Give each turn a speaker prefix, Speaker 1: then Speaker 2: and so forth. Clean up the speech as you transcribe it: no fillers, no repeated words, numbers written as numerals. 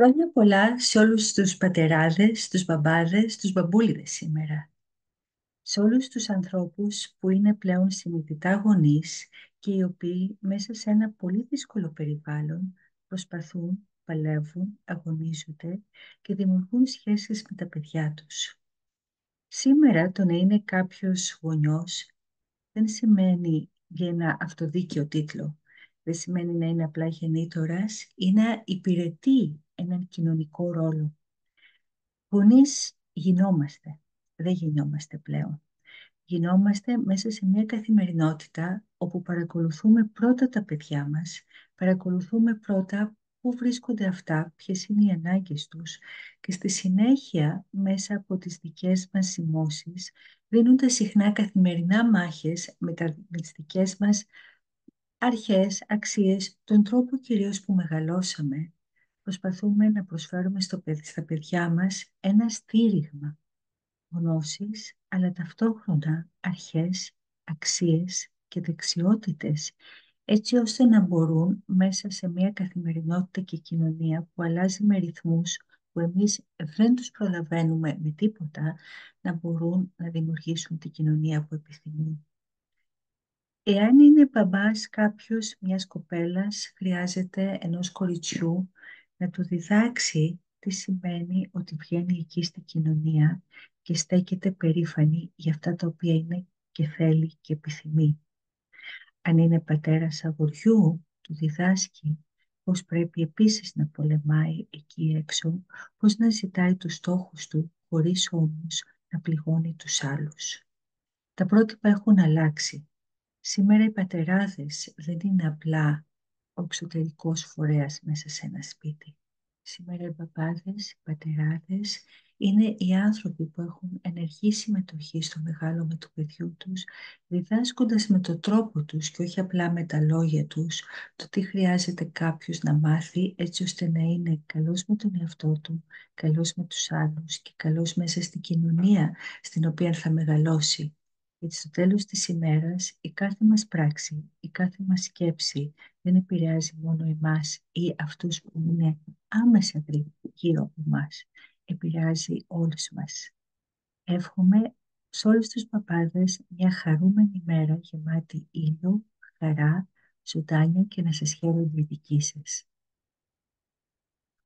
Speaker 1: Χρόνια πολλά σε όλους τους πατεράδες, τους μπαμπάδες, τους μπαμπούλιδες σήμερα. Σε όλους τους ανθρώπους που είναι πλέον συνειδητά γονείς και οι οποίοι μέσα σε ένα πολύ δύσκολο περιβάλλον προσπαθούν, παλεύουν, αγωνίζονται και δημιουργούν σχέσεις με τα παιδιά τους. Σήμερα το να είναι κάποιος γονιός δεν σημαίνει για ένα αυτοδίκαιο τίτλο. Δεν σημαίνει να είναι απλά γεννήτορας ή να υπηρετεί έναν κοινωνικό ρόλο. Γονείς γινόμαστε, δεν γινόμαστε πλέον. Γινόμαστε μέσα σε μια καθημερινότητα όπου παρακολουθούμε πρώτα τα παιδιά μας, παρακολουθούμε πρώτα πού βρίσκονται αυτά, ποιες είναι οι ανάγκες τους και στη συνέχεια μέσα από τις δικές μας σημώσεις δίνονται συχνά καθημερινά μάχες με τις δικές μας αρχές, αξίες, τον τρόπο κυρίως που μεγαλώσαμε. Προσπαθούμε να προσφέρουμε στα παιδιά μας ένα στήριγμα γνώσης, αλλά ταυτόχρονα αρχές, αξίες και δεξιότητες, έτσι ώστε να μπορούν μέσα σε μια καθημερινότητα και κοινωνία που αλλάζει με ρυθμούς που εμείς δεν τους προλαβαίνουμε με τίποτα, να μπορούν να δημιουργήσουν την κοινωνία που επιθυμούν. Εάν είναι μπαμπάς κάποιος μιας κοπέλας, χρειάζεται ενός κοριτσιού να του διδάξει τι σημαίνει ότι βγαίνει εκεί στην κοινωνία και στέκεται περήφανη για αυτά τα οποία είναι και θέλει και επιθυμεί. Αν είναι πατέρας αγοριού, του διδάσκει πώς πρέπει επίσης να πολεμάει εκεί έξω, πώς να ζητάει τους στόχους του, χωρίς όμως να πληγώνει τους άλλους. Τα πρότυπα έχουν αλλάξει. Σήμερα οι πατεράδες δεν είναι απλά ο εξωτερικός φορέας μέσα σε ένα σπίτι. Σήμερα οι παπάδες, οι πατεράδες είναι οι άνθρωποι που έχουν ενεργή συμμετοχή στο μεγάλωμα του παιδιού τους, διδάσκοντας με τον τρόπο τους και όχι απλά με τα λόγια τους το τι χρειάζεται κάποιος να μάθει έτσι ώστε να είναι καλός με τον εαυτό του, καλός με τους άλλους και καλός μέσα στην κοινωνία στην οποία θα μεγαλώσει. Γιατί στο τέλος της ημέρας η κάθε μας πράξη, η κάθε μας σκέψη δεν επηρεάζει μόνο εμάς ή αυτούς που είναι άμεσα γύρω από εμάς. Επηρεάζει όλους μας. Εύχομαι σε όλους τους παπάδες μια χαρούμενη μέρα γεμάτη ήλιο, χαρά, ζωντάνια και να σας χαίρονται οι δικοί σας.